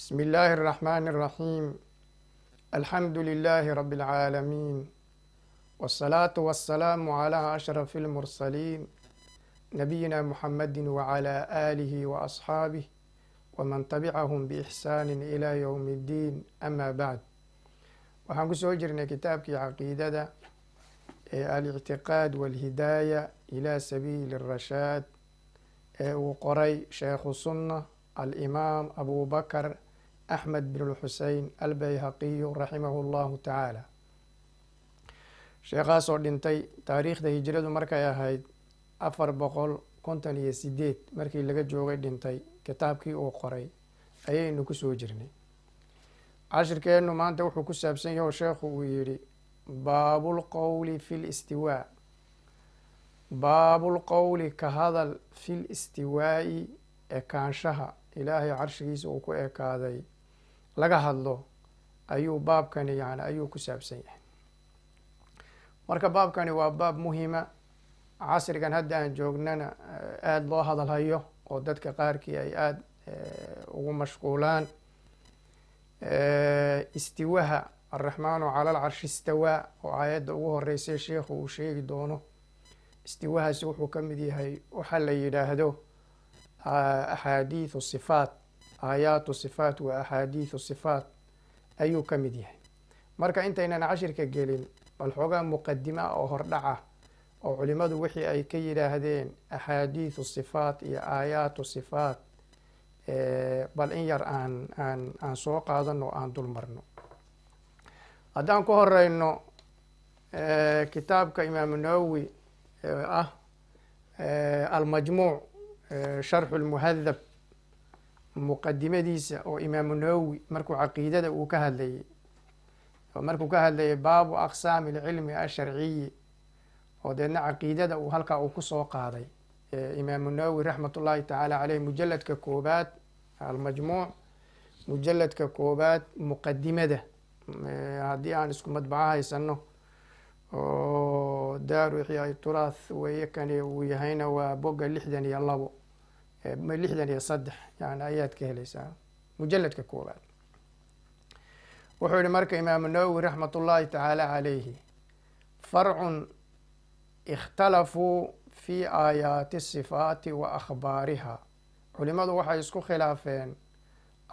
بسم الله الرحمن الرحيم. الحمد لله رب العالمين، والصلاة والسلام على أشرف المرسلين نبينا محمد وعلى آله وأصحابه ومن تبعهم بإحسان إلى يوم الدين. أما بعد، waxaan kusoo jirnay kitaabkii caqiidada ee alictiqaad walhidaaya ilaa sabiili الrashaad ee uu qoray sheekhu sunna alimaam abu bakr axmed bin xusein albayhaqiyu raximahu llahu tacaala. sheekhaasoo dhintay taariikhda hijradu markay ahayd 458 markii laga joogay dhintay. kitaabkii uu qoray ayaynu kusoo jirnay. cashirkeennu maanta wuxuu ku saabsan yahay oo sheekhu uu yidhi baabulqowli fi listiwaa. baabulqowli ka hadal fi listiwaa'i ekaanshaha ilaahay carshigiisa uu ku ekaaday laga hadlo ayuu baabkani ayuu ku saabsan yahay. marka baabkani waa baab muhima. casrigan hadda aan joognana aada loo hadalhayo oo dadka qaarkii ay aada ugu mashquulaan. istiwaha araxmaanu cala alcarshi istawaa oo aayadda ugu horeysay sheikhu uu sheegi doono. istiwahaasi wuxuu ka mid yahay waxaa la yidhaahdo axaadiithu sifaat, aayaatu sifaat wa axaadiithu sifaat ayuu ka mid yahay. marka intaynan cashirka gelin bal xoogaa muqadima oo hordhaca oo culimadu wixii ay ka yidhaahdeen axaadiithu sifaat iyo aayaatu sifaat bal in yar aan soo qaadano aan dul marno. haddaan ku horeyno kitaabka imaamu nawowi ah almajmuuc sharxu lmuhadab, muqadimadiisa oo imaamu nawowi markuu caqiidada uu ka hadlayay markuu ka hadlayay baabu aqsaami lcilmi asharciyi oo deedna caqiidada uu halkaa uu kusoo qaaday imaamu nawowi raxmat ullaahi tacaala caleyh mujaladka koobaad almajmuuc mujaladka koobaad muqadimada haddii aan isku madbaco haysano oo daaru ixyaa turaath weeye kani uu yahayna waa boga 62 63 yani ayaad ka helaysaa mujaladka koobaad. wuxuu yihi marka imaamu nawowi raxmat ullaahi tacaala calayhi farcun ikhtalafuu fi aayaati sifaati wa akhbaariha. culimadu waxay isku khilaafeen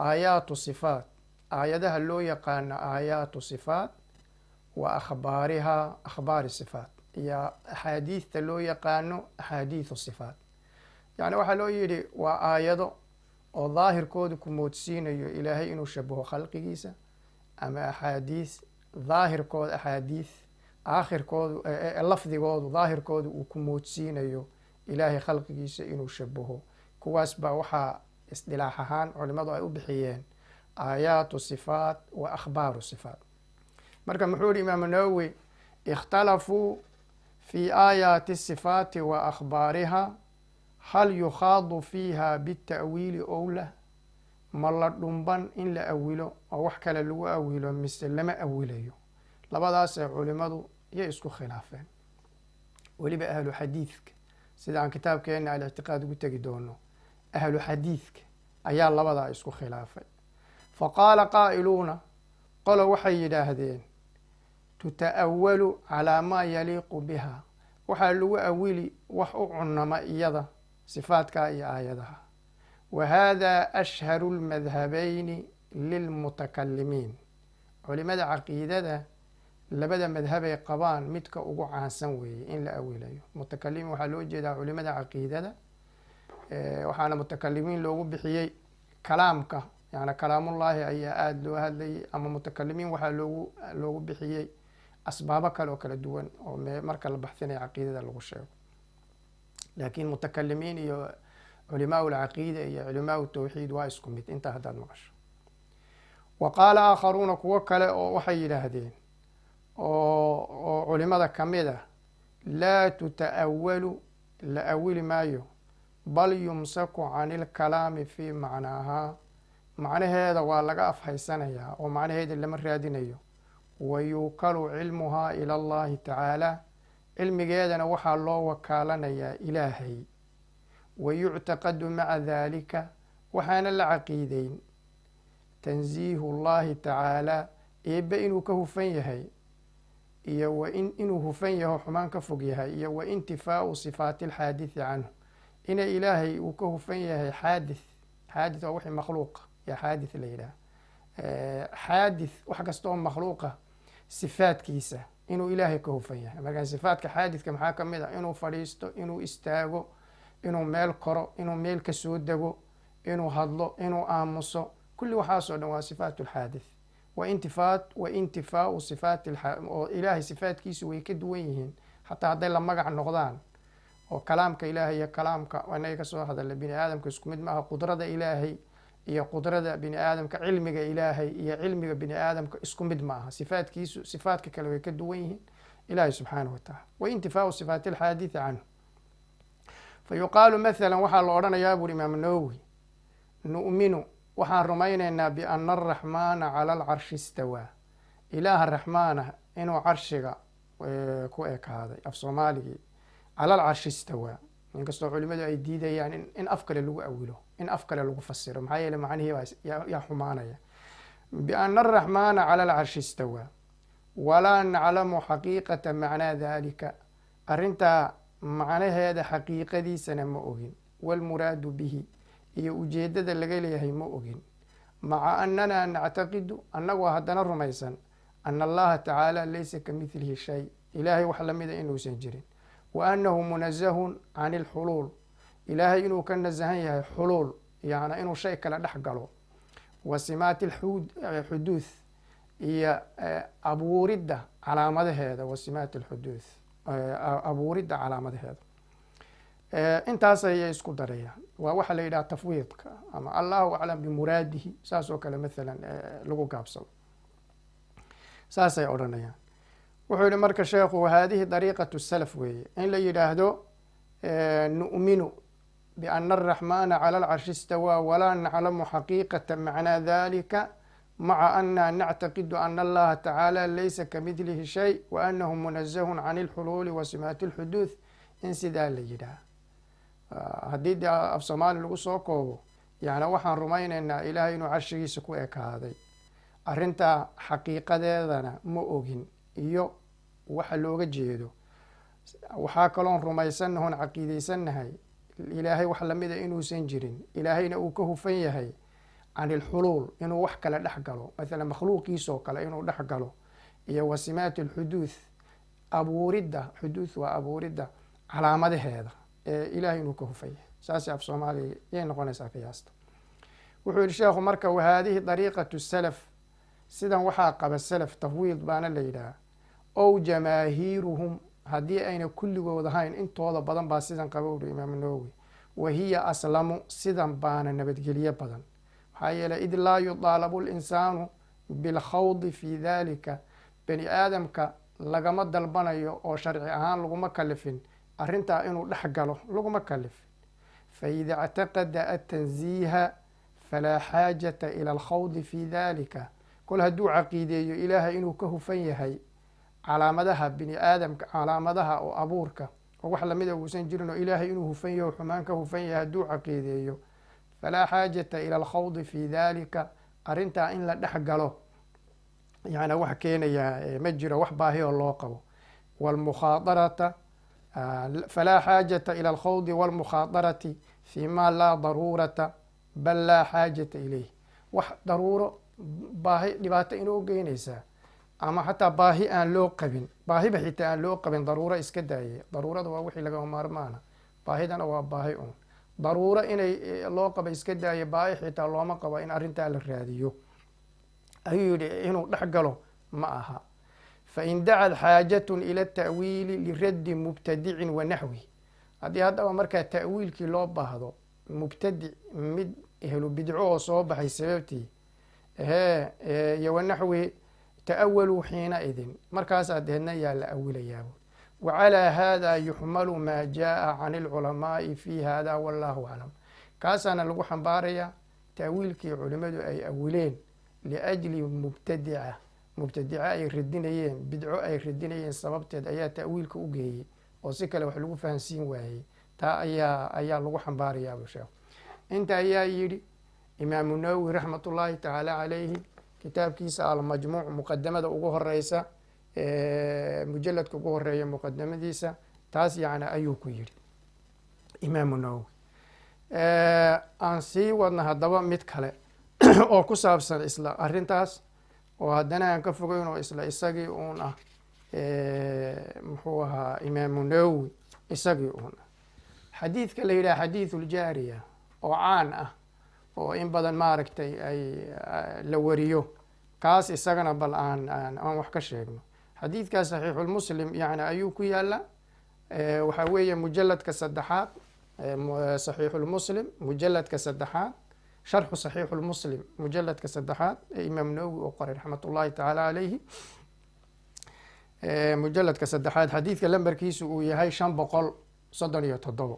aayaatu sifaat, aayadaha loo yaqaano aayaatu sifaat wa akhbaariha, akhbaari sifaat, iyo axaadiista loo yaqaano axaadiithu sifaat. yani waxaa loo yidhi waa aayado oo daahirkoodu ku moodsiinayo ilaahay inuu shabaho khalqigiisa, ama axaadiis daahirkooda axaadiis aakhirkoodu lafdigoodu daahirkoodu uu ku moodsiinayo ilaahay khalqigiisa inuu shabaho. kuwaas baa waxaa isdilaax ahaan culimadu ay u bixiyeen aayaatu sifaat wa akhbaaru sifaat. marka muxuu yihi imaamu nawowi ikhtalafuu fi aayaati sifaati wa akhbaariha hal yukhaadu fiiha bita'wiili owlah. ma la dhumban in la awilo oo wax kale lagu awilo mise lama awilayo? labadaasee culimadu yay isku khilaafeen. weliba ahlu xadiidka sida aan kitaabkeena alictiqaad ugu tegi doono, ahlu xadiidka ayaa labadaa isku khilaafay. faqaala qaa'iluuna, qolo waxay yidhaahdeen tuta'awalu calaa maa yaliiqu biha, waxaa lagu awili wax u cunama iyada sifaadkaa iyo aayadaha. wa hada ashharu lmadhabayni lilmutakalimiin. culimada caqiidada labada madhabay qabaan midka ugu caansan weeye in la awilayo. mutakalimiin waxaa loo jeedaa culimada caqiidada, waxaana mutakalimiin loogu bixiyey kalaamka, yani kalaamullaahi ayaa aada loo hadlayay, ama mutakalimiin waxaa loogu bixiyey asbaabo kale oo kala duwan oo marka la baxsinayo caqiidada lagu sheego. laakiin mutakalimiin iyo culimaa lcaqiida iyo culimaa tawxiid waa isku mid intaa haddaad maqasho. wa qaala aakharuuna, kuwo kale oo waxay yidhaahdeen oo culimada kamid ah laa tuta'awalu, la awili maayo, bal yumsaku cani ilkalaami fii macnaahaa, macnaheeda waa laga afhaysanayaa oo macnaheeda lama raadinayo. wa yuukalu cilmuhaa ila allahi tacaala, cilmigeedana waxaa loo wakaalanayaa ilaahay. wa yuctaqadu maca daalika, waxaana la caqiideyn tanziihu llahi tacaala eebbe inuu ka hufan yahay iyo inuu hufan yaho xumaan ka fog yahay iyo wa intifaau sifaati alxaadithi canhu inay ilaahay uu ka hufan yahay xaadith waa wixii makhluuqa yaa xaadith la yidhaha xaadith wax kasta oo makhluuqa sifaadkiisa inuu ilaahay ka hufan yahay. markaa sifaadka xaadithka maxaa ka mid ah inuu fadhiisto, inuu istaago, inuu meel koro, inuu meel ka soo dego, inuu hadlo, inuu aamuso, kulli waxaasoo dhan waa sifaat lxaadith. wa intifaau sifaat oo ilaahay sifaadkiisu way ka duwan yihiin xataa hadday la magac noqdaan oo kalaamka ilaahay iyo kalaamka inaga ka soo hadalla bini aadamka isku mid maaha. qudrada ilaahay iyo qudrada bini aadamka, cilmiga ilaahay iyo cilmiga bini aadamka isku mid ma aha. sifaadkiisu sifaadka kale way ka duwan yihiin ilaahay subxaanahu watacaala. wa intifaau sifaati alxaadithi canhu fa yuqaalu mathalan waxaa la odhanayaa buuri imaam nawowi nu'minu waxaan rumaynaynaa biana araxmaana cala alcarshi istawaa, ilaaha raxmaana inuu carshiga ku ekaaday. af soomaaligii cala alcarshi istawaa, inkastoo culimadu ay diidayaan in af kale lagu awilo, in af kale lagu fasiro, maxaa yeele macnihii yaa xumaanaya. biana araxmaana cala alcarshi istawaa walaa naclamu xaqiiqata macnaa dalika, arrintaa macnaheeda xaqiiqadiisana ma ogin, walmuraadu bihi iyo ujeedada laga leeyahay ma ogin, maca anana nactaqidu annagoo haddana rumaysan ana allaha tacaala laysa ka midlihi shay, ilaahay wax lamida inuusan jirin, wa annahu munazahun can ilxuluul, ilaahay inuu ka nasahan yahay xuluul, yacni inuu shay kale dhex galo, wa simaati xuduuth iyo abuuridda calaamadaheeda, wa simaati alxuduuth abuuridda calaamadaheeda. intaas ayay isku darayaan. waa waxa la yidhaha tafwiidka ama allahu aclam bimuraadihi, saas oo kale maalan lagu gaabsado, saasay odhanayaan. wuxuu yihi marka sheekhu wahadihi dariiqatu salaf weeye, in la yidhaahdo nu'minu biana araxmaana cala alcarshi istawaa walaa naclamu xaqiiqata macnaa dalika maca ana nactaqidu ana allaha tacaala laysa kamidlihi shay wa anahu munazahun can ilxuluuli wa simaati alxuduuth, in sidaa la yidhaah. haddii dee af soomaali lagu soo koobo, yani waxaan rumaynaynaa ilaahay inuu carshigiisa ku ekaaday, arrintaa xaqiiqadeedana ma ogin iyo waxa looga jeedo. waxaa kaloon rumaysannahoon caqiidaysannahay ilaahay wax lamida inuusan jirin, ilaahayna uu ka hufan yahay can ilxuluul, inuu wax kale dhex galo, maalan makhluuqiisoo kale inuu dhex galo, iyo wa simaati alxuduuth abuuridda, xuduuth waa abuuridda calaamadaheeda ilaahay inuu ka hufan yahay. saasi af soomaaliya yay noqonaysaa qiyaasta. wuxuu yihi sheekhu marka wahadihi dariiqatu salaf, sidan waxaa qaba salaf, tafwiid baana la yidhaha, ow jamaahiiruhum, haddii ayna kulligood ahayn intooda badan baa sidan qaba uri imaam nawowi, wa hiya aslamu, sidan baana nabadgelyo badan. maxaa yeeley id laa yudaalabu linsaanu bilkhawdi fi dalika, bani aadamka lagama dalbanayo oo sharci ahaan laguma kalifin arrintaa inuu dhex galo, laguma kalifin. faida اctaqada atanziiha falaa xaajata ila alkhawdi fi dalika, kol hadduu caqiideeyo ilaahay inuu ka hufan yahay calaamadaha bini aadamka, calaamadaha oo abuurka oo wax lamida uusan jirin, oo ilaahay inuu hufan yaho xumaan ka hufan yahay hadduu caqiideeyo, falaa xaajata ila alkhawdi fi dalika, arrintaa in la dhex galo yani wax keenayaa ma jiro, wax baahi oo loo qabo. wlmukhaadarata falaa xaajata ila alkhawdi walmukhaadarati fi ma laa daruurata bal laa xaajata ilayh, wax daruuro baahi dhibaato inoo geynaysaa, ama xataa baahi aan loo qabin, baahiba xitaa aan loo qabin, daruuro iska daaye. daruurada waa wixii lagama maarmaana, baahidana waa baahi un. daruuro inay loo qabo iska daaye, baahi xitaa looma qabo in arrintaa la raadiyo. ayuu yihi inuu dhex galo ma aha. fain dacad xaajatun ila ta'wiili liraddi mubtadicin wa naxwi, haddii haddaba markaa ta'wiilkii loo baahdo, mubtadic mid ehlu bidco oo soo baxay sababtii iyo wa naxwi, ta'awaluu xiina idin, markaasaa deedna yaa la awilayaa. wa calaa hada yuxmalu maa jaa can ilculamaa'i fi hada wallahu aclam, kaasaana lagu xambaarayaa ta'wiilkii culimadu ay awileen liajli mubtadica ay radinayeen, bidco ay radinayeen sababteed ayaa ta'wiilka u geeyey, oo si kale wax lagu fahansiin waayey. taa ayaa lagu xambaarayaa bu sheekh. inta ayaa yidhi imaamu nawowi raxmat ullaahi tacaala calayhi kitaabkiisa almajmuuc muqadamada ugu horeysa mujaladka ugu horeeya muqadamadiisa taas yani ayuu ku yidhi imaamu nawowi. aan sii wadna haddaba mid kale oo ku saabsan isla arrintaas oo haddana aan ka fogeyn oo isla isagii uun ah muxuu ahaa imaamu nawowi isagii uun ah xadiidka la yidhaha xadiidu ljaariya oo caan ah oo in badan maaragtay ay la wariyo kaas isagana bal aan wax ka sheegno. xadiidkaas saxiixulmuslim yani ayuu ku yaala waxaa weeye mujaladka saddexaad saxiixulmuslim mujaladka saddexaad sharxu saxiixulmuslim mujaladka saddexaad ee imaam nawowi oo qoray raxmat ullaahi tacaala calayhi mujaladka saddexaad xadiidka lambarkiisu uu yahay 537.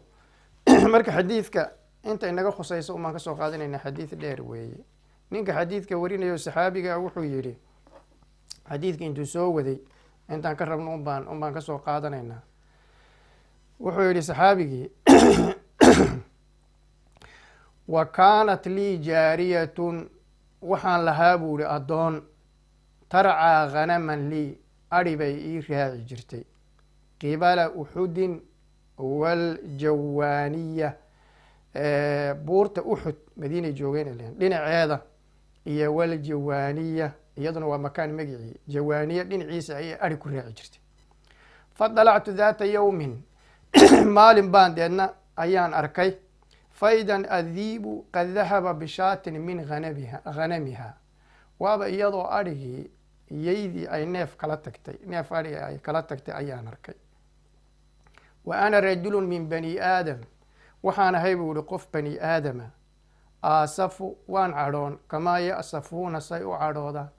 marka xadiidka inta inaga khusaysa umaan kasoo qaadanayna xadiid dheer weeye. ninka xadiidka warinayo saxaabiga wuxuu yidhi xadiidka intuu soo waday intaan ka rabno unbaan kasoo qaadanaynaa. wuxuu yidhi saxaabigii wa kaanat lii jaariyatun waxaan lahaa buu ihi addoon tarcaa khanaman lii adhi bay ii raaci jirtay qibala uxudin waljawaaniya buurta uxud madiinay joogeen dhinaceeda iyo waljawaaniya iyaduna waa makaan magicii jawaaniya dhinaciisa ayay adhi ku raaci jirtay. fadalactu daata yowmin maalin baan deedna ayaan arkay faydan adiibu qad dahaba bishaatin min hanamiha waaba iyadoo adhigii iyaydii ay neef kala tagtay neef adhigi ay kala tagtay ayaan arkay. wa ana rajulun min bani aadam waxaan ahay buu ihi qof bani aadama aasafu waan cadhoon kamaa ya'safuuna say u cadhoodaan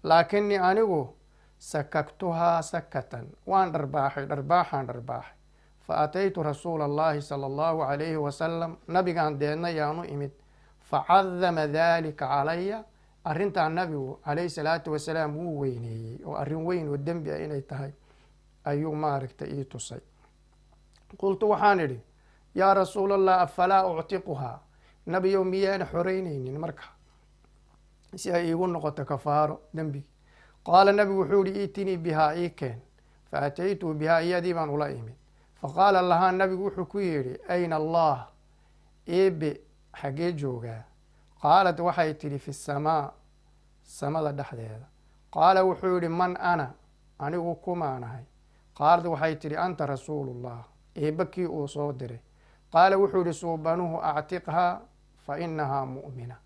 laakinii anigu sakaktuhaa sakatan waan dharbaaxay dharbaaxaan dharbaaxay fa ataytu rasuula allahi sala allahu calayhi wasalam nabigaan deedna yaanu imid facadama daalika calaya arrintaa nabigu calayhi salaatu wasalaam wuu weyneeyey oo arrin weyn oo dembi ah inay tahay ayuu maaragtay ii tusay. qultu waxaan idhi yaa rasuula allah afalaa uctiquhaa nabiyow miyaana xoreyneynin marka si ay iigu noqoto kafaaro dembigi. qaala nabigu wuxuu ihi iitinii bihaa ii keen fa ataytuu bihaa iyadii baan ula imid faqaala lahaa nabigu wuxuu ku yidhi ayna allah eebe xaggee joogaa. qaalat waxay tidhi fi samaa samada dhexdeeda. qaala wuxuu yihi man ana anigu kumaanahay. qaalad waxay tidhi anta rasuulullah eebbe kii uu soo diray. qaala wuxuu yihi suubanuhu actiqhaa fa inahaa mu'mina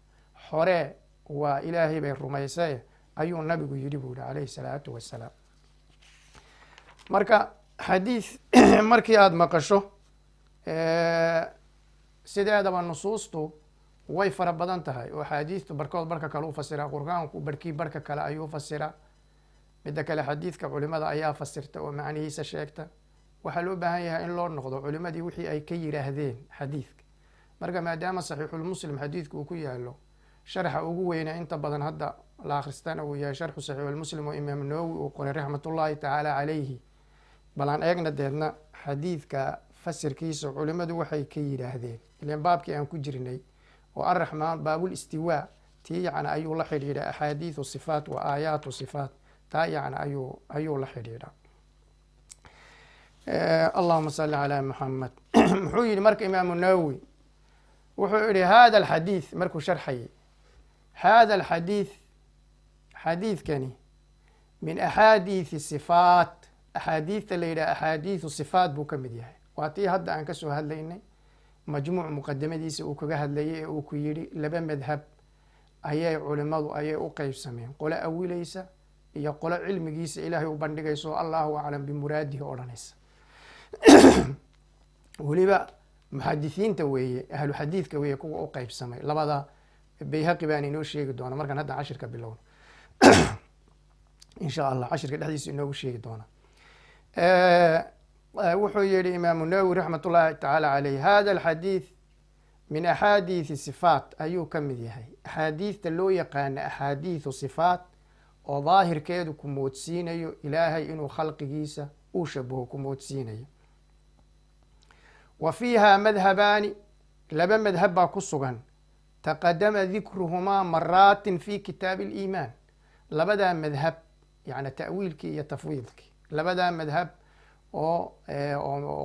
xoree waa ilaahay bay rumaysay ayuu nabigu yidhi buu yihi calayhi salaatu wasalaam. marka xadiid markii aada maqasho sideedaba nusuustu way fara badan tahay oo axaadiistu barkood barka kale u fasiraa qur-aanku barkii barka kale ayuu fasiraa. midda kale xadiidka culimada ayaa fasirta oo macnihiisa sheegta. waxaa loo baahan yahay in loo noqdo culimadii wixii ay ka yidhaahdeen xadiidka. marka maadaama saxiixulmuslim xadiidku uu ku yaalo sharxa ugu weyna inta badan hadda la akhristana uu yahay sharxu saxiixulmuslim oo imaam nawowi uu qoray raxmatullaahi tacaala calayhi bal aan eegna deedna xadiidka fasirkiisa culimadu waxay ka yidhaahdeen. ilan baabkii aan ku jirnay oo arraxmaan baabul istiwaa tii yacni ayuu la xidhiidha axaadiidu sifaat wa aayaatu sifaat taa yacni ayuu la xidhiidha. allahuma salli calaa muxamed. muxuu yihi marka imaamu nawowi wuxuu yihi hada alxadiid markuu sharxayay hada alxadiid xadiidkani min axaadiidi sifaat axaadiidta la yidhaha axaadiidu sifaat buu ka mid yahay. waa tii hadda aan kasoo hadlaynay majmuuc muqadamadiisa uu kaga hadlayay ee uu ku yidhi laba madhab ayay culimadu ayay u qeybsameen qolo awilaysa iyo qolo cilmigiisa ilaahay u bandhigayso allahu aclam bimuraadihi odhanaysa. weliba muxadisiinta weeye ahlu xadiidka weeye kuwa u qeybsamay labada bayhaqi baan inoo sheegi doona markaan hadda cashirka bilowno insha allah cashirka dhexdiisa inoogu sheegi doona. wuxuu yihi imaamu nawowi raxmat ullaahi tacaala caleyh hada alxadiid min axaadiidi sifaat ayuu ka mid yahay. axaadiidta loo yaqaana axaadiidu sifaat oo daahirkeedu ku moodsiinayo ilaahay inuu khalqigiisa uu shabaho ku moodsiinayo. wa fiiha madhabaani laba madhab baa ku sugan taqadama dikruhumaa maraatin fi kitaabi aliimaan. labadaa madhab yani ta'wiilkii iyo tafwiidkii, labadaa madhab oo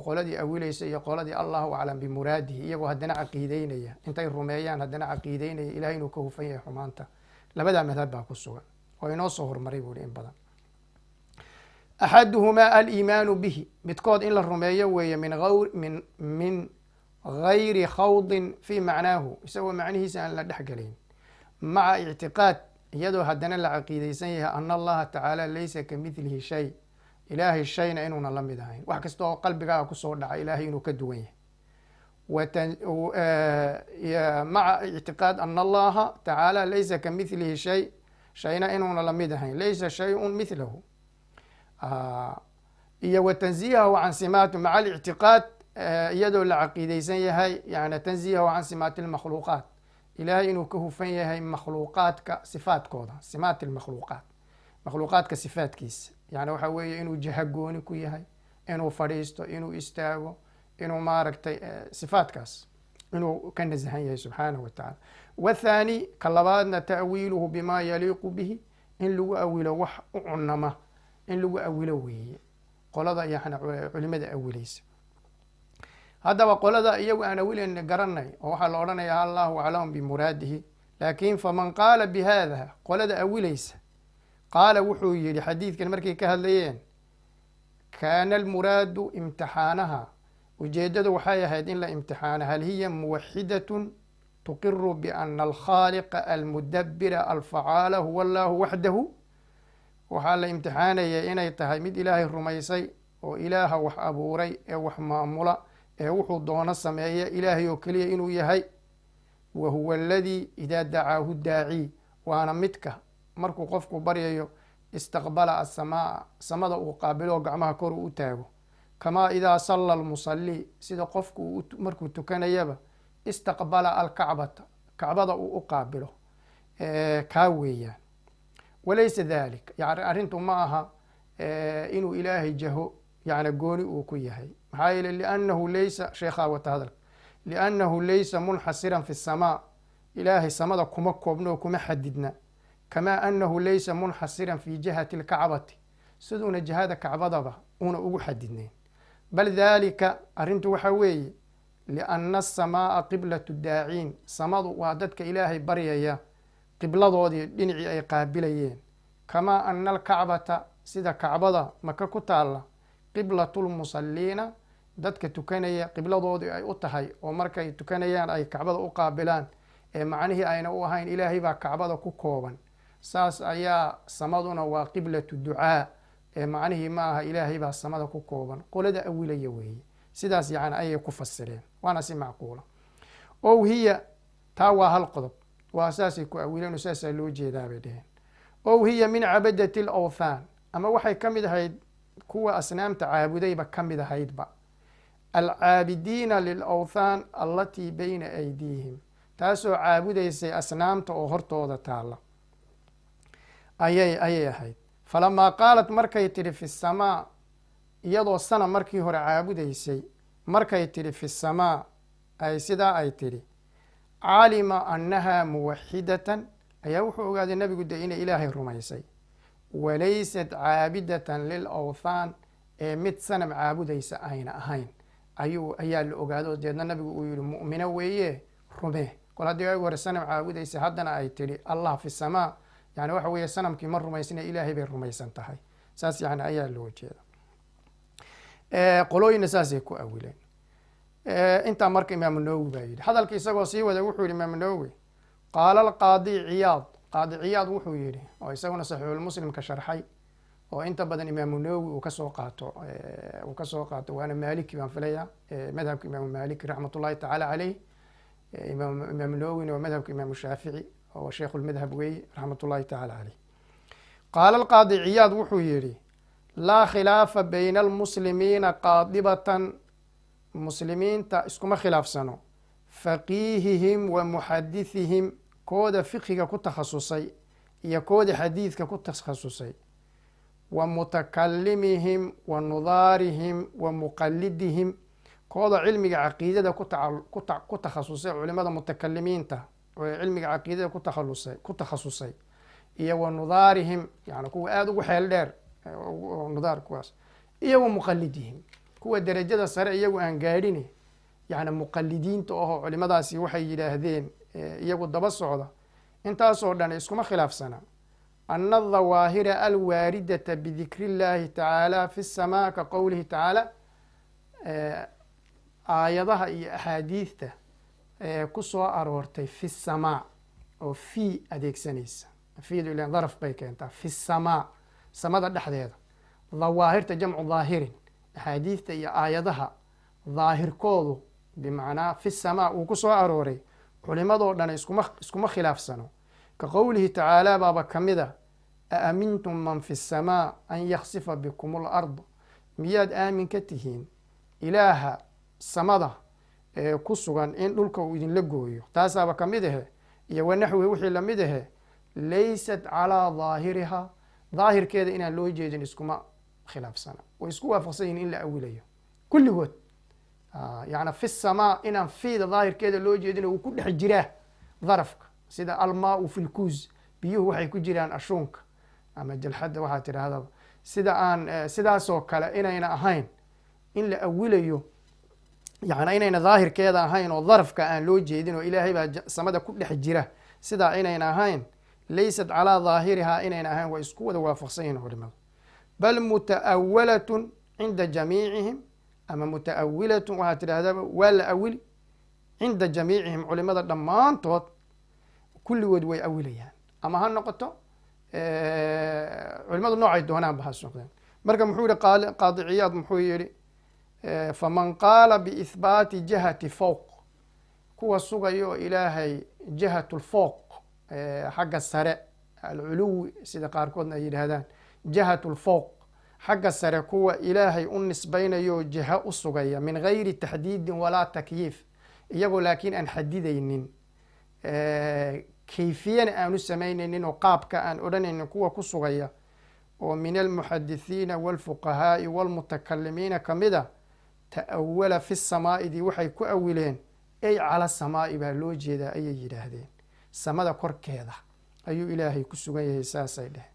qoladii awilaysa iyo qoladii allahu aclam bimuraadihi, iyagoo haddana caqiideynaya, intay rumeeyaan haddana caqiideynaya ilahay inuu ka hufan yahay xumaanta. labadaa madhab baa ku sugan oo inoo soo hormaray buuhi in badan. axaduhumaa aliimaanu bihi, midkood in la rumeeyo weeye min gayri khawdin fi macnaahu, isagoo macnihiisa aan la dhex gelayn, maca ictiqaad, iyadoo haddana la caqiideysan yahay ana allaha tacaala laysa ka midlihi shay, ilaahay shayna inuuna la mid ahayn, wax kasta oo qalbigaaga kusoo dhaca ilaahay inuu ka duwan yahay. maca ictiqaad ana allaha tacaala laysa ka midlihi shay, shayna inuuna la mid ahayn, laysa shayun midlahu. iyo watanziihahu can simaati, maca alictiqaad, iyadoo la caqiideysan yahay yani tanziihahu can simaati lmakhluuqaat, ilaahay inuu ka hufan yahay makhluuqaadka sifaadkooda, simaati lmakhluuqaat, makhluuqaadka sifaadkiisa. yani waxa weeye inuu jaha gooni ku yahay, inuu fadhiisto, inuu istaago, inuu maaragtay sifaadkaas inuu ka nasahan yahay subxaanahu wa tacala. wathaani ka labaadna ta'wiiluhu bima yaliiqu bihi, in lagu awilo wax u cunama, in lagu awilo weeye qolada yani culimada awilaysa. haddaba qolada iyagu aan awilayna garanay oo waxaa la odhanayaa allahu aclam bimuraadihi. laakin faman qaala bihada, qolada awilaysa, qaala wuxuu yihi xadiidkan markay ka hadlayeen, kaana almuraadu imtixaanaha, ujeedadu waxay ahayd in la imtixaana, hal hiya muwaxidatun tuqiru biana alkhaaliqa almudabira alfacaala huwa allahu waxdahu. waxaa la imtixaanaya inay tahay mid ilaahay rumaysay oo ilaaha wax abuuray ee wax maamula ee wuxuu doono sameeya ilaahay oo keliya inuu yahay. wa huwa aladii idaa dacaahu daaci, waana midka markuu qofku baryayo istaqbala asamaa, samada uu qaabilo gacmaha kor uu u taago. kamaa idaa salla almusalli, sida qofku markuu tukanayaba istaqbala alkacbata, kacbada uu u qaabilo, kaa weeyaan. walaysa dalik, yani arrintu ma aha inuu ilaahay jaho yani gooni uu ku yahay. maxaa yeele liannahu laysa, sheekhaa wata hadalka, liannahu laysa munxasiran fi samaa, ilaahay samada kuma koobno oo kuma xadidna. kamaa annahu laysa munxasiran fi jihati lkacbati, siduuna jihada kacbadaba una ugu xadidnayn. bal dalika, arrintu waxa weeye lianna asamaaa qiblatu daaciin, samadu waa dadka ilaahay baryaya qibladoodii dhinacii ay qaabilayeen. kamaa ana alkacbata, sida kacbada maka ku taalla, qiblatu lmusaliina, dadka tukanaya qibladoodii ay u tahay oo markay tukanayaan ay kacbada u qaabilaan, ee macnihii ayna u ahayn ilaahay baa kacbada ku kooban. saas ayaa samaduna waa qiblatu ducaa, ee macnihii ma aha ilaahay baa samada ku kooban. qolada awilaya weeye, sidaas yani ayay ku fasireen, waana si macquula. ow hiya, taa waa hal qodob, waa saasay ku awileen oo saasaa loo jeedaa bay dheheen. ow hiya min cabadati alawthaan, ama waxay ka mid ahayd kuwa asnaamta caabudayba ka mid ahaydba. alcaabidiina lilawthaan allatii bayna aydiihim, taasoo caabudaysay asnaamta oo hortooda taalla ayay ahayd. falamaa qaalat, markay tidhi fi samaa, iyadoo sana markii hore caabudaysay, markay tidhi fi samaa, ay sidaa ay tidhi, calima annaha muwaxidatan, ayaa wuxuu ogaaday nabigu de inay ilaahay rumaysay. walaysat caabidatan lilawthaan, ee mid sanam caabudaysa ayna ahayn, ayaa la ogaado. deedna nabigu uu yihi mu'mino weeye, rume. kol haddii ay hore sanam caabudaysa, haddana ay tidhi allah fi samaa, yani waxa weeye sanamkii ma rumaysna, ilaahay bay rumaysan tahay. saas yani ayaa loo jeeda. qolooyina saasay ku awileen. intaa marka imaamu nawowi baa yidhi, hadalka isagoo sii wada wuxuu yihi imaamu nawowi, qaala alqaadi ciyaad, qaadi ciyaad wuxuu yihi, oo isaguna saxiixulmuslimka sharxay, oo inta badan imaamu nawowi uu kasoo qaato waana maliki baan filaya, madhabka imaamu maliki raxmat ullahi tacaala caleyh. imaamu nawowina waa madhabka imaamu shaafici oo sheikhu lmadhab weeye raxmat ullahi tacaala caleyh. qaala alqaadi ciyaad wuxuu yihi, laa khilaafa bayna almuslimiina qaadibatan, muslimiinta iskuma khilaafsano, faqiihihim wa muxadithihim, kooda fiqhiga ku takhasusay iyo kooda xadiidka ku takhasusay, wa mutakalimihim wa nudaarihim wa muqalidihim, kooda cilmiga caqiidada ku takhasusay culimada mutakalimiinta oo cilmiga caqiidada ku takhasusay iyo wa nudaarihim yani kuwa aada ugu xeel dheer nudaar kuwaas iyo wa muqalidihim kuwa derajada sare iyagu aan gaadhin yani muqalidiinta oo culimadaasi waxay yidhaahdeen iyagu daba socda intaasoo dhan iskuma khilaafsana ana adhawaahira alwaaridata bidikri اllahi tacaala fi الsamaa ka qowlihi tacaala aayadaha iyo axaadiidta ku soo aroortay fi الsamaa oo fi adeegsanaysa fiidu ilan daraf bay keentaa fi الsamaa samada dhexdeeda dhawaahirta jamcu dhaahirin axaadiidta iyo aayadaha dhaahirkoodu bimacnaa fi الsamaa uu ku soo arooray culimadoo dhan iskuma khilaafsano ka qowlihi tacaala baaba ka mida aamintum man fi الsamaa an yaksifa bikum اlard miyaad aamin ka tihiin ilaaha samada ee ku sugan in dhulka uu idinla gooyo taasaaba ka mid ahe iyo wanaxwi wixii lamid ahe laysat calىa dhaahiriha dhaahirkeeda inaan loo jeedin iskuma khilaafsana way isku waafaqsan yihin in la awilayo kulligood yani fi الsamaa inaan fiida dhaahirkeeda loo jeedin uu ku dhex jiraa darafka sida almaau fi lkuuz biyuhu waxay ku jiraan ashuunka ama jalxadda waxaa tidhaahdaba sida aan sidaasoo kale inayna ahayn in la awilayo yani inayna dhaahirkeeda ahayn oo darafka aan loo jeedin oo ilaahay baa samada ku dhex jira sidaa inayna ahayn laysat calىa dhaahirihaa inayna ahayn waa isku wada waafaqsan yihin culimadu bal muta'awalatun cinda jamiicihim ama muta'awilatun waxaa tidhahdaba waa la awili cinda jamiicihim culimada dhammaantood kulligood way awilayaan ama ha noqoto culimadu noocay doonaanba ha noqdeen marka muxuu yihi qaadi ciyaad muxuu yihi faman qaala biihbaati jihati fowq kuwa sugayo ilaahay jihat lfowq xagga sare alculuwi sida qaarkoodna ay yidhaahdaan jihat lfowq xagga sare kuwa ilaahay u nisbaynayo jiha u sugaya min gayri taxdiidin walaa takyiif iyagoo laakiin aan xadidaynin kayfiyana aanu samaynaynin oo qaabka aan odhanaynin kuwa ku sugaya oo min almuxadithiina wاlfuqahaa'i wاlmutakalimiina kamida ta'awala fi الsamaa'idii waxay ku awileen ay cala samaa'i baa loo jeedaa ayay yidhaahdeen samada korkeeda ayuu ilaahay ku sugan yahay saasay dheheen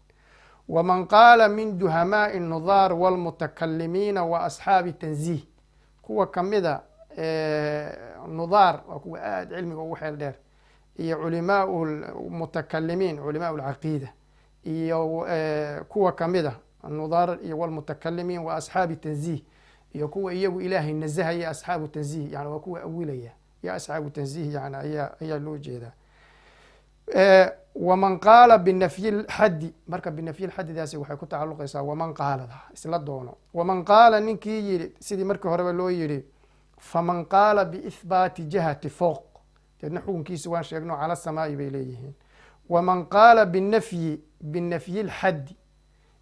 waman qaala min duhamaa'i nudaar wاlmutakalimiina wa asxaabi tanziih kuwa kamida nudaar waa kuwa aada cilmiga ugu xeel dheer iyo culimaau lmutakalimiin culimaa lcaqiida iyo kuwa kamida nudaar iyo wlmutakalimiin wa asxaabi tanziih iyo kuwa iyagu ilaahay nazahaya asxaabu tanziih yani waa kuwa awilaya iyo asxaabu tanziih yani ayaa loo jeedaa waman qaala binafyi lxaddi marka binafyi lxadidaasi waxay ku tacaluqaysaa waman qaalada isla doono waman qaala ninkii yidhi sidii markii horeba loo yidhi faman qaala biihbaati jihati fowq deedna xukunkiisa waan sheegno cala samaa'i bay leeyihiin waman qaala binafyi lxaddi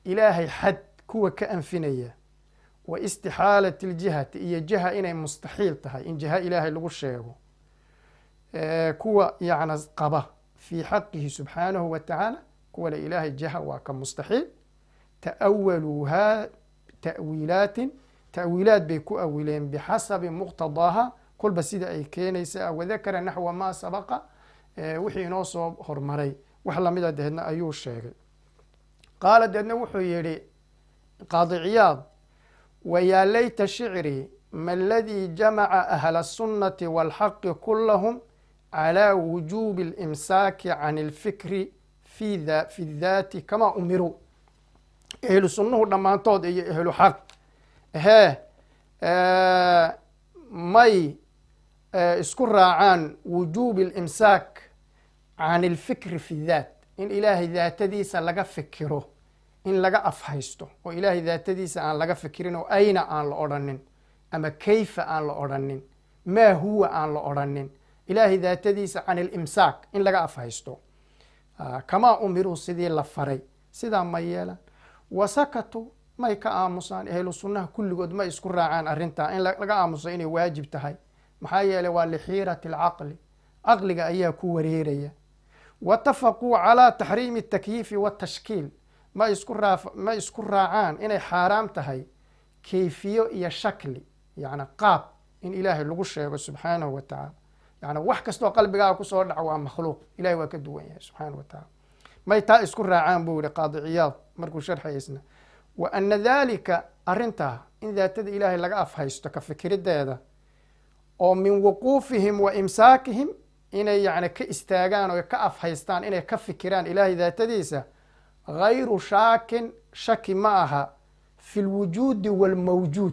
ilaahay xad kuwa ka anfinaya wa istixaalati ljihati iyo jiha inay mustaxiil tahay in jiha ilaahay lagu sheego kuwa yacna qaba fii xaqihi subxaanahu wa tacaala kuwale ilaahay jiha waa ka mustaxiil ta'awaluuhaa ta'wiilaatin ta'wiilaad bay ku awileen bixasabi muqtadaaha kolba sida ay keenaysa wadakara naxwa maa sabaqa wixii inoo soo hormaray wax lamida deedna ayuu sheegay qaala deedna wuxuu yihi qaadi ciyaad wayaa layta shicrii ma aladii jamaca ahla الsunnati wاlxaqi kulahum calى wujubi اlimsaaki can اlfikri fi daati kamaa umiruu ehlu sunnuhu dhammaantood iyo ehlu xaq may isku raacaan wujuubi اlimsaak can اlfikri fi daat in ilaahay daatadiisa laga fikiro in laga afhaysto oo ilaahay daatadiisa aan laga fikirin oo ayna aan la odhanin ama kayfa aan la odhanin maa huwa aan la odhanin ilaahay daatadiisa can اlimsaak in laga afhaysto kamaa umiruu sidii la faray sidaa ma yeelan wasakatu may ka aamusaan ehlu sunnaha kulligood may isku raacaan arrintaa in laga aamuso inay waajib tahay maxaa yeeley waa lixiirati alcaqli caqliga ayaa ku wareeraya watafaquu calaa taxriimi اtakyiifi waatashkiil ma isku raacaan inay xaaraam tahay kayfiyo iyo shakli yacni qaab in ilaahay lagu sheego subxaanahu wa tacaala يعني wax kastoo qalbigaaga ku soo dhaco waa makhluuq ilaahay waa ka duwan yahay subxaanahu wa tacaala may taa isku raacaan buu yihi qaadi ciyaad markuu sharxaysna wa ana dalika arrintaa in daatada ilaahay laga afhaysto ka fikirideeda oo min wuquufihim wa imsaakihim inay yani ka istaagaan oo ka afhaystaan inay ka fikiraan ilaahay daatadiisa gayru shaakin shaki ma aha fi lwujuudi walmawjuud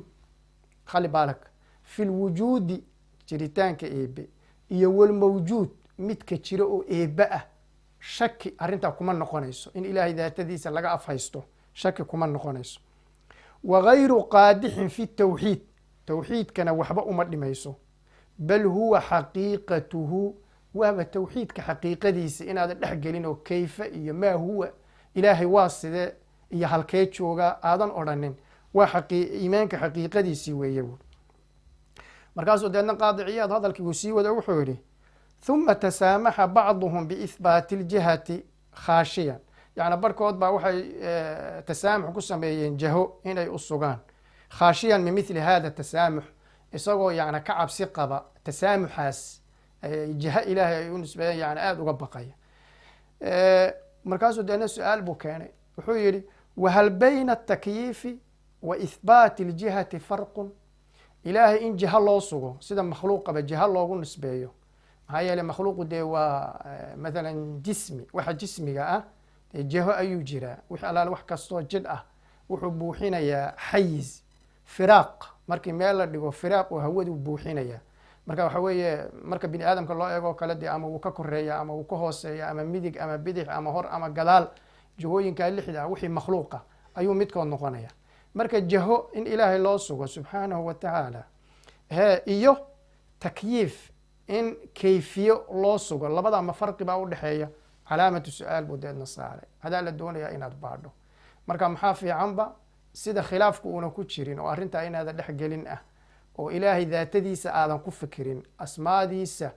khali baalak fi lwujuudi jiritaanka eebe iyo walmawjuud midka jiro oo eebe ah shaki arrintaa kuma noqonayso in ilaahay daatadiisa laga afhaysto shaki kuma noqonayso wa gayru qaadixin fi tawxiid tawxiidkana waxba uma dhimayso bal huwa xaqiiqatuhu waaba tawxiidka xaqiiqadiisa inaadan dhex gelin oo kayfa iyo maa huwa ilaahay waa sidee iyo halkee joogaa aadan odhanin waa iimaanka xaqiiqadiisii weeye buui markaasuu deedna qaadi ciyaad hadalkii uu sii wada wuxuu yidhi huma tasaamaxa bacduhum biihbaati اljihati khaashiyan yani barkood baa waxay tasaamux ku sameeyeen jaho inay u sugaan khaashiyan min mithli hada tasaamux isagoo yani ka cabsi qaba tasaamuxaas jiha ilaahay ay u nisbeeyeen yani aada uga baqaya markaasuu deedna su-aal buu keenay wuxuu yidhi wahal bayna atakyiifi wa ihbaati اljihati farqun ilaahay in jiha loo sugo sida makhluuqaba jiha loogu nisbeeyo maxaa yeele makhluuqu dee waa mathalan jismi waxa jismiga ah dee jiho ayuu jiraa wix allaale wax kastoo jidh ah wuxuu buuxinayaa xayiz firaaq markii meel la dhigo firaaq oo hawadu buuxinaya marka waxa weeye marka bini aadamka loo eego kale dee ama wuu ka koreeya ama wuu ka hooseeya ama midig ama bidix ama hor ama gadaal jihooyinkaa lixda wixii makhluuqa ayuu midkood noqonaya marka jaho in ilaahay loo sugo subxaanahu wa tacaala iyo takyiif in kayfiyo loo sugo labada ma farqi baa udhexeeya calaamatu su-aal buu deedna saaray hadaa la doonayaa inaad baadho marka maxaa fiicanba sida khilaafku uuna ku jirin oo arrintaa inaadan dhexgelin ah oo ilaahay daatadiisa aadan ku fikirin asmaadiisa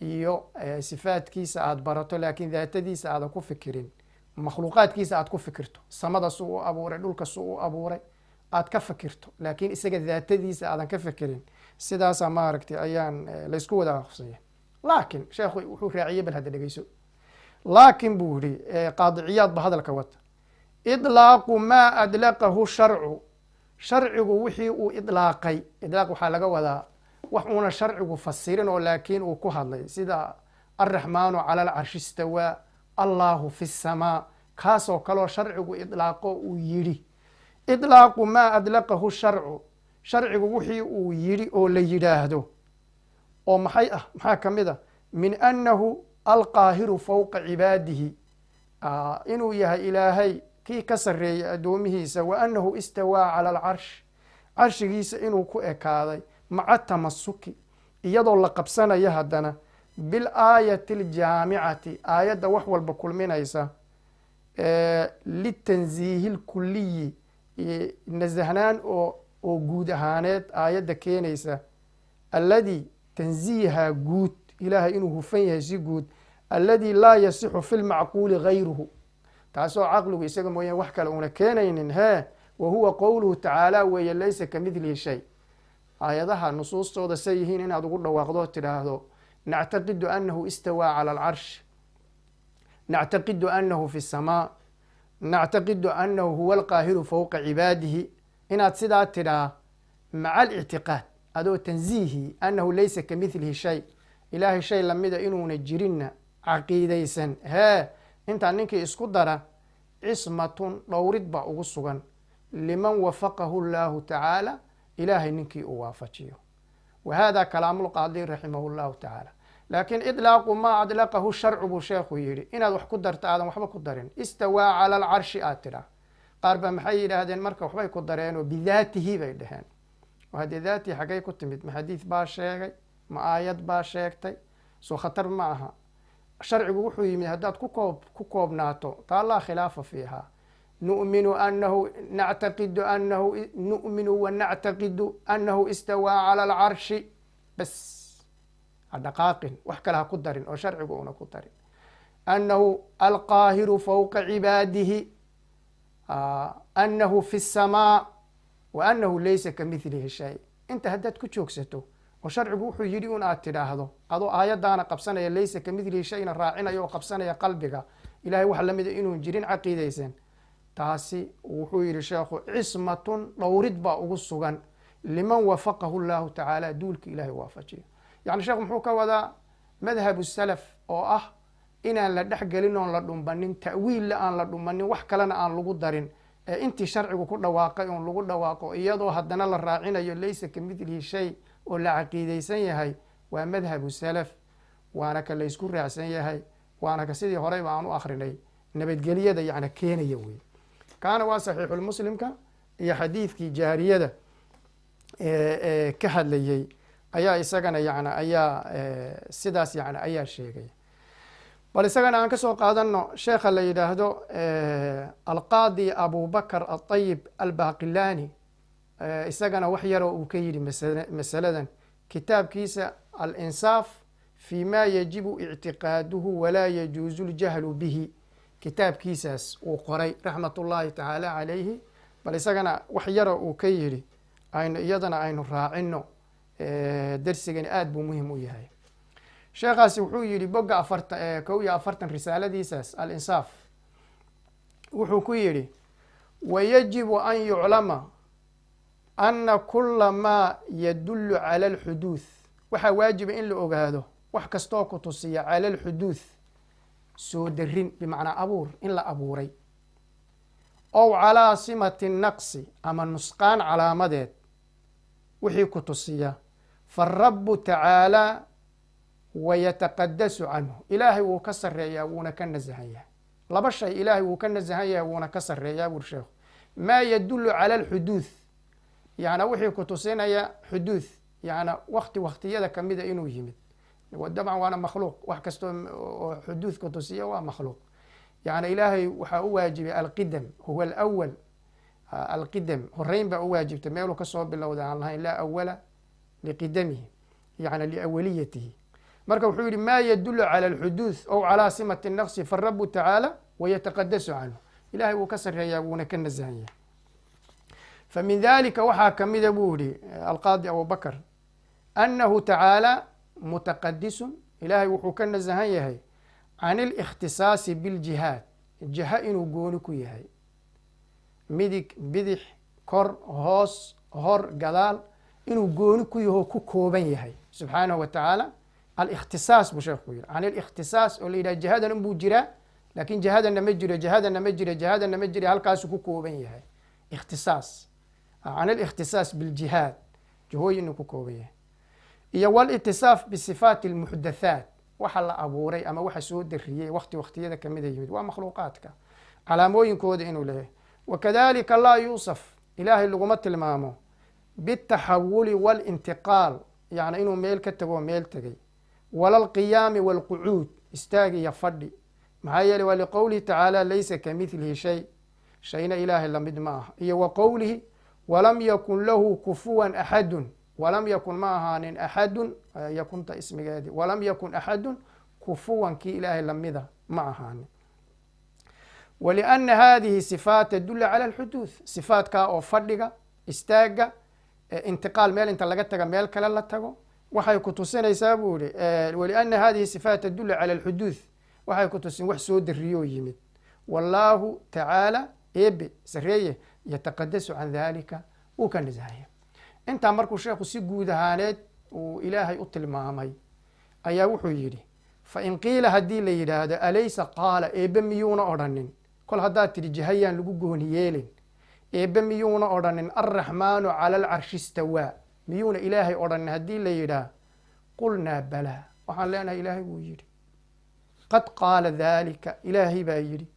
iyo sifaadkiisa aad barato laakiin daatadiisa aadan ku fikirin makhluuqaadkiisa aad ku fikirto samada suu u abuuray dhulka suu u abuuray aad ka fikirto laakiin isaga daatadiisa aadan ka fikirin sidaasaa maaragtay ayaan laysku wada aqsanya laakiin sheekhu wuxuu raaciyey bal hadda dhegeyso laakin buu yihi qaadi ciyaad ba hadalka wata idlaaqu maa adlaqahu sharcu sharcigu wixii uu idlaaqay idlaaq waxaa laga wadaa wax uuna sharcigu fasirin oo laakiin uu ku hadlay sida alraxmaanu cala alcarshi istawaa allahu fi samaa kaasoo kaleo sharcigu idlaaqo uu yidhi idlaaqu maa adlaqahu sharcu sharcigu wixii uu yidhi oo la yidhaahdo oo maxay ah maxaa ka mid a min annahu alqaahiru fowqa cibaadihi inuu yahay ilaahay kii ka sarreeyay addoomihiisa wa annahu istawaa cala alcarsh carshigiisa inuu ku ekaaday maca tamasuki iyadoo la qabsanaya haddana bilaayati aljaamicati aayadda wax walba kulminaysa litanziihi lkuliyi nasahnaan oo guud ahaaneed aayadda keenaysa alladii tanziiha guud ilaahay inuu hufan yahay si guud alladii laa yasixu fi lmacquuli gayruhu taasoo caqligu isaga mooyaan wax kale una keenaynin wa huwa qowluhu tacaala weeye laysa ka midlihi shay aayadaha nusuustooda say yihiin inaad ugu dhawaaqdo tidhaahdo nactaqidu annahu istawaa cala alcarsh nactaqidu annahu fi samaa nactaqidu annahu huwa alqaahiru fowqa cibaadihi inaad sidaa tidhaa maca alictiqaad adoo tanziihi annahu laysa ka midlihi shay ilaahay shay lamida inuuna jirinna caqiidaysan intaa ninkii isku dara cismatun dhowrid baa ugu sugan liman wafaqahu llaahu tacaala ilaahay ninkii uu waafajiyo wa hada kalaamu lqaadi raximahu llahu tacaala laakiin idlaaqu maa adlaqahu sharcu buu sheekhu yidhi inaad wax ku darta aadan waxba ku darin istawaa cala alcarshi aad tidhaa qaar baa maxay yidhaahdeen marka waxbay ku dareenoo bidaatihi bay dhaheen oo haddee daatihi xaggay ku timid ma xadiid baa sheegay ma aayad baa sheegtay soo khatar ma aha sharcigu wuxuu yimid haddaad ku koobnaato taa laa khilaafa fiiha nu'minu annahu nactaqidu annahu nu'minu wa nactaqidu annahu istawaa cala alcarshi bas ha dhaqaaqin wax kale ha ku darin oo sharcigu una ku darin annahu alqaahiru fowqa cibaadihi annahu fi samaa wa annahu laysa ka midlihi shay inta haddaad ku joogsato oo sharcigu wuxuu yidhi un aad tidhaahdo adoo aayaddaana qabsanaya laysa ka midlihi shayna raacinaya oo qabsanaya qalbiga ilahay wax lamida inuun jirin caqiidaysan, taasi wuxuu yidhi sheekhu cismatun dhowrid baa ugu sugan liman wafaqahu llahu tacaala duulka ilahay waafajiyo. yani sheekhu muxuu ka wadaa madhabu salaf oo ah inaan la dhex gelin oon la dhumbanin, ta'wiilla aan la dhumanin, wax kalena aan lagu darin, ee intii sharcigu ku dhawaaqay oon lagu dhawaaqo iyadoo haddana la raacinayo laysa ka midlihi shay oo la caqiidaysan yahay, waa madhabu salaf, waana ka laysku raacsan yahay, waana ka sidii horeyba aan u akrinay nabadgelyada yani keenaya wey. kaana waa saxiixulmuslimka iyo xadiidkii jaariyada ka hadlayey ayaa isagana yani ayaa sidaas yani ayaa sheegay. bal isagana aan ka soo qaadano sheekha la yidhaahdo alqaadi abubakr aطayib albaqilani, isagana wax yaroo uu ka yidhi masaladan kitaabkiisa alinsaaf fi ma yajibu ictiqaaduhu walaa yajuuzu ljahlu bihi, kitaabkiisaas uu qoray raxmat ullaahi tacaala calayhi. bal isagana wax yaroo uu ka yidhi iyadana aynu raacino, darsigani aad buu muhim u yahay. sheekhaasi wuxuu yidhi boga 41 risaaladiisaas alinsaaf wuxuu ku yidhi wayajibu an yuclama ana kula maa yadulu cala alxuduuth, waxaa waajiba in la ogaado wax kastoo ku tusiya cala alxuduuth soo darin bimacnaa abuur in la abuuray, ow calaa simati naqsi ama nusqaan calaamadeed wixii ku tusiya, farabu tacaalaa wayataqadasu canhu, ilaahay wuu ka sareeyaa wuuna ka nasahan yahay. laba shay ilaahay wuu ka nasahan yahay wuuna ka sareeyaa bur sheekhu. maa yadulu cala alxuduuth, yani wixii ku tusinaya xuduuth, yani waktiyada kamida inuu yimid, dabcan waana makhluuq, wax kastoo oo xuduuth ku tusiya waa makhluuq. yani ilaahay waxaa u waajibay alqidam, huwa alawal, alqidam horeyn baa u waajibtay, meeluu kasoo bilowda aan lahayn laa awala liqidamihi yani liawaliyatihi. marka wuxuu yihi ma yadulu cala alxuduuth ow calaa simati naqsi farabu tacaala wayataqadasu canhu, ilahay wuu ka sareeyaa wuuna ka nasahan yahay. famin dalika waxaa kamida buu yihi alqaadi abubakr anahu tacaala mutaqadisun, ilahay wuxuu ka nasahan yahay can اlikhtisaasi biljihaad, jiha inuu gooni ku yahay, midig bidix kor hoos hor gadaal inuu gooni ku yaho ku kooban yahay subxaanahu wa tacaala. alikhtisaas buu sheekhu yihi can اlikhtisaas oo la yidhaha jihadan unbuu jiraa, lakin jihadana ma jiro, jihadana ma jira, jihadana ma jira, halkaasuu ku kooban yahay. ikhtisaas can اlikhtisaas biljihaad, jihooyin inuu ku kooban yahay, iyo wاlitisaaf bisifaati اlmuxdathaat, waxa la abuuray ama waxa soo dariyey waktiyada kamida yimid waa makhluuqaadka calaamooyinkooda inuu leeyahay. wakadalika laa yuusaf, ilaahay laguma tilmaamo bitaxawuli walintiqaal, yani inuu meel ka tago meel tegay, wala alqiyaami walqucuud, istaag iyo fadhi. maxaa yeeley waa liqowlihi tacaala laysa kamidlihi shay, shayna ilaahay lamid ma aha, iyo wa qowlihi walam yakun lahu kufuwan axadun, walam yakun ma ahaanin axadun, yakunta ismigeedi, walam yakun axadun kufuwan kii ilaahay lamida ma ahaanin. waliana hadihi sifaat tadulu cala alxuduuth, sifaatkaa oo fadhiga, istaaga, intiqaal meel inta laga taga meel kale la tago, waxay ku tusinaysaa buu yihi waliana hadihi sifaat tadulu cala alxuduuth, waxay ku tusin wax soo dariyoo yimid. wallaahu tacaala eebe sareeye yataqadasu can dalika, wuu ka nasahaya. intaa markuu sheekhu si guud ahaaneed uu ilaahay u tilmaamay ayaa wuxuu yidhi fain qiila haddii la yidhaahdo alaysa qaala, eebe miyuuna odhanin, kol haddaad tidhi jihayaan lagu gooni yeelin, eebe miyuuna odhanin alraxmaanu cala alcarshi istawaa, miyuuna ilaahay odhanin haddii la yidhaah, qulnaa balaa, waxaan leenahay ilaahay wuu yidhi, qad qaala dalika, ilaahay baa yidhi,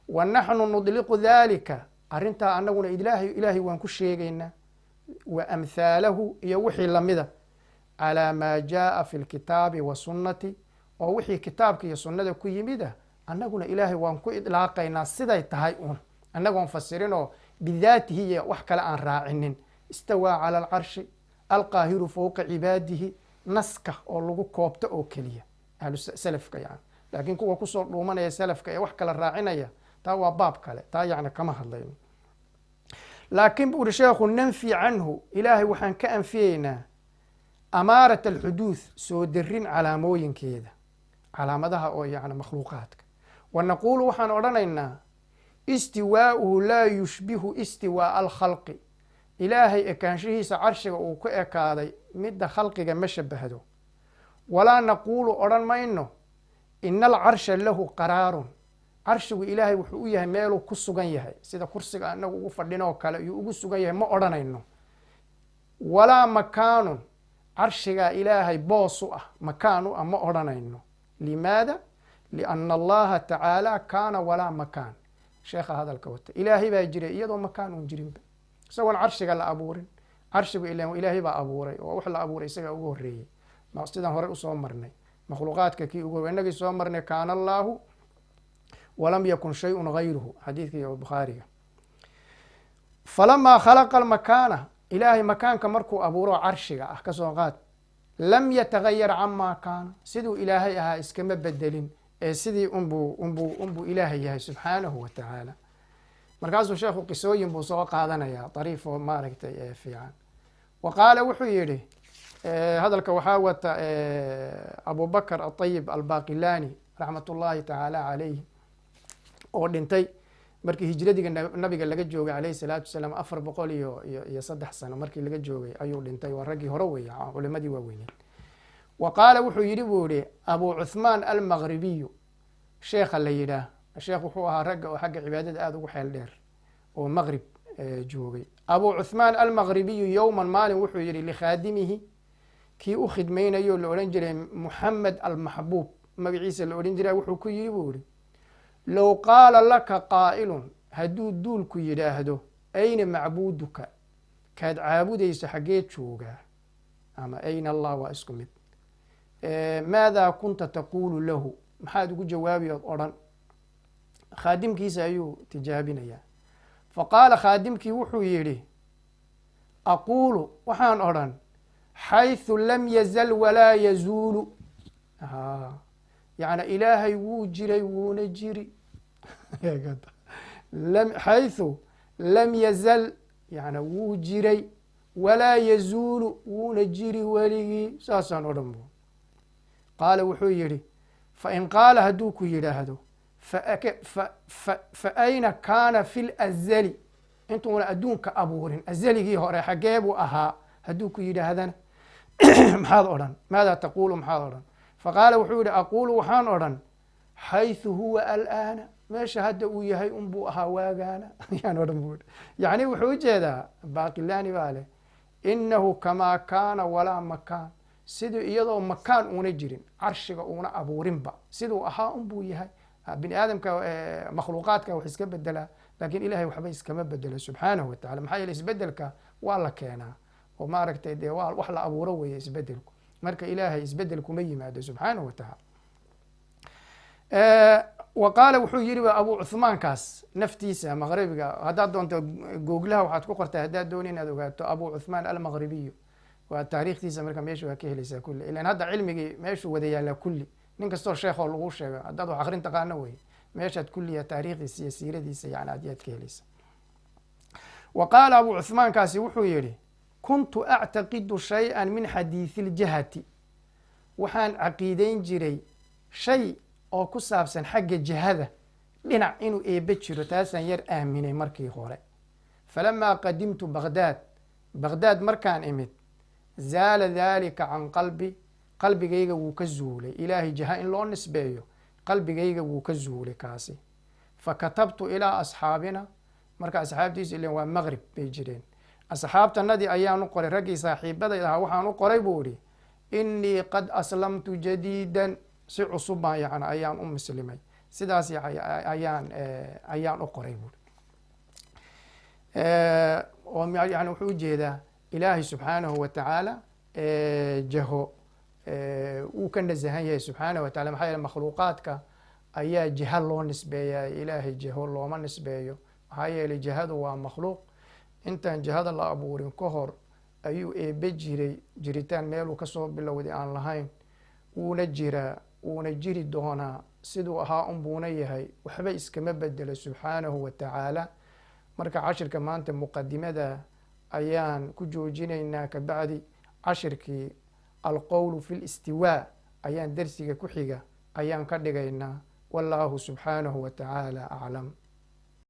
wa naxnu nudliqu dalika, arrintaa anaguna ilaahay waan ku sheegaynaa, wa amhaalahu iyo wixii lamida, calaa maa jaaa fi lkitaabi wasunnati, oo wixii kitaabka iyo sunnada ku yimida annaguna ilaahay waan ku idlaaqaynaa siday tahay un, annagoon fasirinoo bidaatihi iyo wax kale aan raacinin. istawaa cala alcarshi alqaahiru fowqa cibaadihi, naska oo lagu koobto oo keliya ahlu salafka yani, laakiin kuwa kusoo dhuumanaya salafka ee wax kala raacinaya taa waa baab kale, taa yani kama hadlayno. laakiin buu uri sheekhu nanfi canhu, ilaahay waxaan ka anfiyeynaa amaarat alxuduuth soo darin calaamooyinkeeda calaamadaha oo yani makhluuqaadka wa naquulu waxaan odhanaynaa istiwaa'uhu laa yushbihu istiwaa'a alkhalqi ilaahay ekaanshihiisa carshiga uu ku ekaaday midda khalqiga ma shabahdo walaa naquulu odhan mayno ina alcarsha lahu qaraarun carshigu ilaahay wuxuu u yahay meeluu ku sugan yahay sida kursiga anagu ugu fadhinoo kale iyuu ugu sugan yahay ma odhanayno walaa makaanun carshigaa ilaahay boos u ah makaan u ah ma odhanayno limaada liana allaha tacaala kaana walaa makaan sheekha hadalka wata ilaahay baa jiray iyadoo makaan uun jirinba isagoon carshiga la abuurin carshigu ilaahay baa abuuray oo wax la abuuray isagaa ugu horreeyey sidaan horey usoo marnay makhluuqaadka kii ugu horrey inagii soo marnay kaana allaahu walam yakun shayun gayruhu xadiidkii bukhaariga falamaa khalaqa almakaana ilaahay makaanka markuu abuuro carshiga ah kasoo qaad lam yatagayar camaa kaana siduu ilaahay ahaa iskama bedelin ee sidii unbuu ilaahay yahay subxaanahu wa tacaala markaasuu sheekhu qisooyin buu soo qaadanayaa dariifoo maaragtay fiican wa qaala wuxuu yidhi hadalka waxaa wata abu bakr aطayib albaqilani raxmat ullaahi tacaala calayh oo dhintay markii hijradiga nabiga laga joogay alayhi salaatu wasalaam 400 sano markii laga joogay ayuu dhintay waa raggii hore weeye culimadii waaweyneen wa qaala wuxuu yidhi buu yihi abu cuthmaan almaqribiyu sheekha la yidhaah sheekh wuxuu ahaa ragga oo xagga cibaadada aada ugu xeel dheer oo maqrib joogay abu cuthmaan almaqribiyu yowman maalin wuxuu yidhi likhaadimihi kii u khidmaynayo la odhan jiray muxamed almaxbuub magaciisa la odhan jiray wuxuu ku yidhi buu yihi low qaala laka qaa'ilun hadduu duulku yidhaahdo ayna macbuuduka kaad caabudayso xaggee joogaa ama ayna allah waa isku mid maadaa kunta taquulu lahu maxaad ugu jawaabi ood odhan khaadimkiisa ayuu tijaabinayaa faqaala khaadimkii wuxuu yidhi aquulu waxaan odhan xayثu lam yazal walaa yazuulu yani ilaahay wuu jiray wuuna jiri xayثu lam yazal yani wuu jiray walaa yazuulu wuuna jiri weligii saasaan odhan bu qaala wuxuu yidhi fain qaala hadduu ku yidhaahdo fa ayna kaana fi lazali intuuna adduunka abuurin azaligii hore xaggee buu ahaa hadduu ku yidhaahdana maxaad odhan maadaa taquulu maxaad odhan faqaala wuxuu yihi aquulu waxaan odhan xayثu huwa al'aana meesha hadda uu yahay unbuu ahaa waagaana ayaan odhan bu yani wuxuu ujeedaa baqilani baa leh inahu kamaa kaana walaa makaan siduu iyadoo makaan uuna jirin carshiga uuna abuurinba siduu ahaa unbuu yahay bini aadamka makhluuqaadka wax iska bedelaa lakin ilahay waxba iskama bedelo subxaanahu watacala maxaa yeele isbedelka waa la keenaa oo maaragtay dee waa wax la abuuro weeye isbedelku marka ilaahay isbedel kuma yimaado subxaanahu wa tacaala wa qaala wuxuu yidhi abu cuhmaankaas naftiisa maqribiga haddaad doonto googlaha waxaad ku qortaa haddaad dooni inaad ogaato abu cuthmaan almaqribiyu waa taariikhtiisa marka meesha waa ka helaysaa kulli ilan hadda cilmigii meeshuu wada yaallaa kulli nin kastoo sheekoo lagu sheego haddaad wax akrin taqaano wey meeshaad kulliya taariikhdiisa iyo siiradiisa yani adiyaad ka helaysa wa qaala abu cuhmaankaasi wuxuu yidhi kuntu actaqidu shay-a min xadiisi اljahati waxaan caqiideyn jiray shay oo ku saabsan xagga jihada dhinac inuu eebe jiro taasaan yar aaminay markii hore falamaa qadimtu bagdaad markaan imid zaala dalika can qalbi qalbigayga wuu ka zuulay ilaahay jiha in loo nisbeeyo qalbigayga wuu ka zuulay kaasi fakatabtu ilaa asxaabina marka asxaabtiisu ilen waa maqrib bay jireen asxaabtanadii ayaan u qoray raggii saaxiibaday ahaa waxaan u qoray buu ihi inii qad aslamtu jadiidan si cusubban yani ayaan u muslimay sidaas ayaan u qoray buui yani wuxuu ujeedaa ilaahay subxaanahu wa tacaala jaho wuu ka nasahan yahay subxaanahu wa tacala maxaa yeele makhluuqaadka ayaa jiha loo nisbeeyaa ilaahay jaho looma nisbeeyo maxaa yeeley jihadu waa makhluuq intaan jihada la abuurin ka hor ayuu eebe jiray jiritaan meeluu kasoo bilowday aan lahayn wuuna jiraa wuuna jiri doonaa siduu ahaa unbuuna yahay waxba iskama bedelo subxaanahu wa tacaala marka cashirka maanta muqadimada ayaan ku joojinaynaa kabacdi cashirkii alqowlu fi listiwaa ayaan dersiga ku xiga ayaan ka dhigaynaa. wallaahu subxaanahu wa tacaala aclam.